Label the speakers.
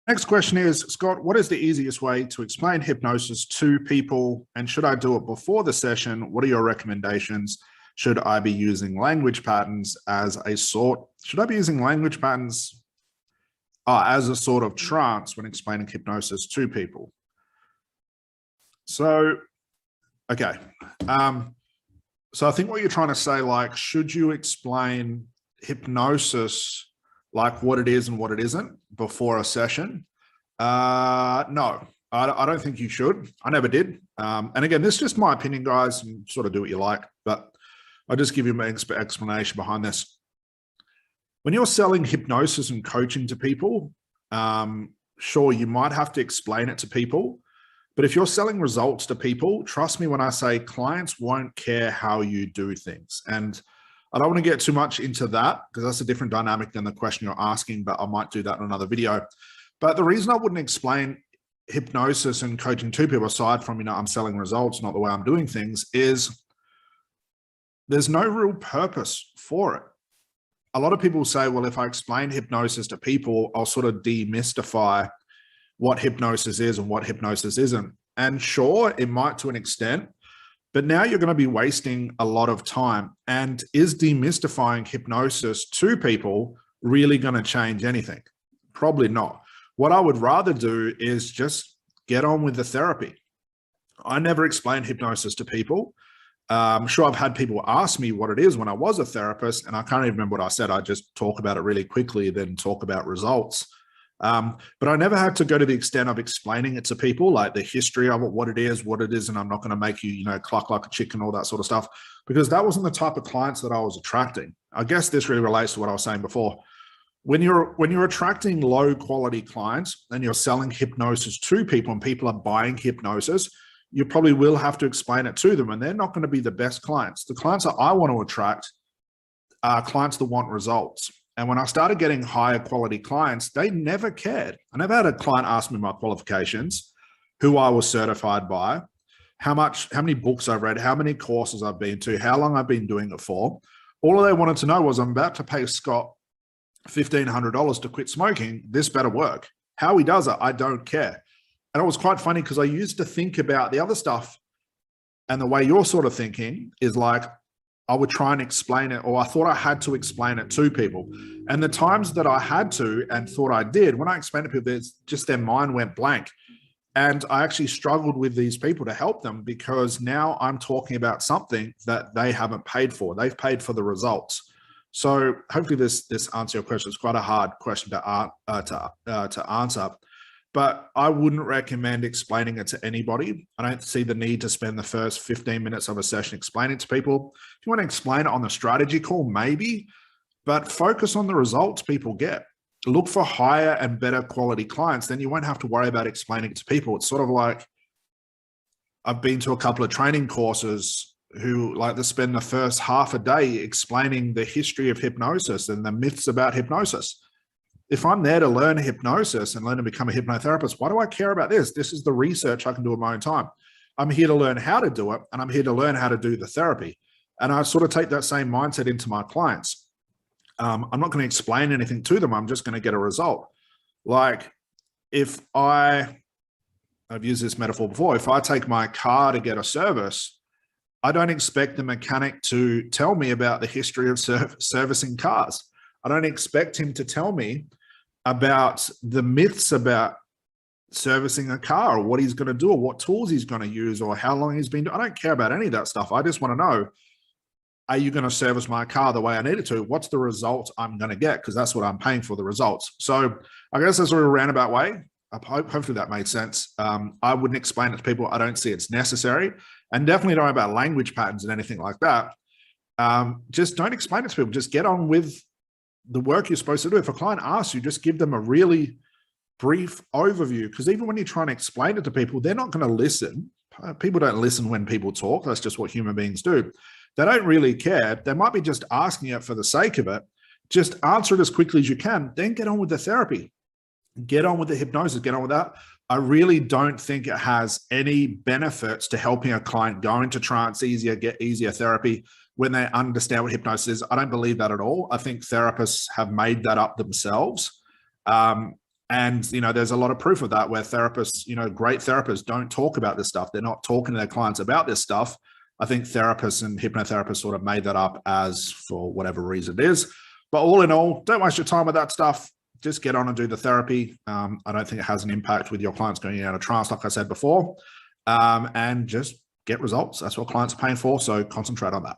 Speaker 1: Next question is, Scott, what is the easiest way to explain hypnosis to people? And should I do it before the session? What are your recommendations? Should I be using language patterns as a sort? Should I be using language patterns as a sort of trance when explaining hypnosis to people? So, okay. So I think what you're trying to say, like, should you explain hypnosis like what it is and what it isn't before a session? No, I don't think you should. I never did. And again, this is just my opinion, guys, and sort of do what you like, but I'll just give you my explanation behind this. When you're selling hypnosis and coaching to people, sure, you might have to explain it to people, but if you're selling results to people, trust me when I say clients won't care how you do things. And I don't want to get too much into that because that's a different dynamic than the question you're asking, but I might do that in another video. But the reason I wouldn't explain hypnosis and coaching to people, aside from, I'm selling results, not the way I'm doing things, is there's no real purpose for it. A lot of people say, well, if I explain hypnosis to people, I'll sort of demystify what hypnosis is and what hypnosis isn't. And sure, it might to an extent, but now you're going to be wasting a lot of time. And is demystifying hypnosis to people really going to change anything? Probably not. What I would rather do is just get on with the therapy. I never explain hypnosis to people. I'm sure I've had people ask me what it is when I was a therapist, and I can't even remember what I said. I just talk about it really quickly, then talk about results. But I never had to go to the extent of explaining it to people, like the history of it, what it is, and I'm not going to make you, cluck like a chicken, all that sort of stuff, because that wasn't the type of clients that I was attracting. I guess this really relates to what I was saying before. When you're attracting low quality clients and you're selling hypnosis to people and people are buying hypnosis, you probably will have to explain it to them, and they're not going to be the best clients. The clients that I want to attract are clients that want results. And when I started getting higher quality clients, they never cared. I never had a client ask me my qualifications, who I was certified by, how many books I've read, how many courses I've been to, how long I've been doing it for. All they wanted to know was, I'm about to pay Scott $1,500 to quit smoking. This better work. How he does it, I don't care. And it was quite funny because I used to think about the other stuff, and the way you're sort of thinking is like, I would try and explain it, or I thought I had to explain it to people. And the times that I had to and thought I did, when I explained to people, there's just their mind went blank. And I actually struggled with these people to help them, because now I'm talking about something that they haven't paid for. They've paid for the results. So hopefully this answers your question. It's quite a hard question to answer. But I wouldn't recommend explaining it to anybody. I don't see the need to spend the first 15 minutes of a session explaining it to people. If you want to explain it on the strategy call, maybe, but focus on the results people get. Look for higher and better quality clients. Then you won't have to worry about explaining it to people. It's sort of like, I've been to a couple of training courses who like to spend the first half a day explaining the history of hypnosis and the myths about hypnosis. If I'm there to learn hypnosis and learn to become a hypnotherapist, why do I care about this? This is the research I can do in my own time. I'm here to learn how to do it, and I'm here to learn how to do the therapy. And I sort of take that same mindset into my clients. I'm not going to explain anything to them. I'm just going to get a result. Like if I've used this metaphor before, if I take my car to get a service, I don't expect the mechanic to tell me about the history of servicing cars. I don't expect him to tell me about the myths about servicing a car, or what he's going to do, or what tools he's going to use, or how long he's been doing. I don't care about any of that stuff. I just want to know, are you going to service my car the way I need it to? What's the result I'm going to get? Because that's what I'm paying for, the results. So I guess that's a real roundabout way. Hopefully that made sense. I wouldn't explain it to people. I don't see it's necessary. And definitely don't know about language patterns and anything like that. Just don't explain it to people. Just get on with the work you're supposed to do. If a client asks you, just give them a really brief overview, because even when you're trying to explain it to people, they're not going to listen. People don't listen when people talk. That's just what human beings do. They don't really care. They might be just asking it for the sake of it. Just answer it as quickly as you can, then get on with the therapy. Get on with the hypnosis, get on with that. I really don't think it has any benefits to helping a client go into trance easier, get easier therapy when they understand what hypnosis is. I don't believe that at all. I think therapists have made that up themselves. And, you know, there's a lot of proof of that where therapists, you know, great therapists don't talk about this stuff. They're not talking to their clients about this stuff. I think therapists and hypnotherapists sort of made that up as for whatever reason it is. But all in all, don't waste your time with that stuff. Just get on and do the therapy. I don't think it has an impact with your clients going out of trance, like I said before. And just get results. That's what clients are paying for. So concentrate on that.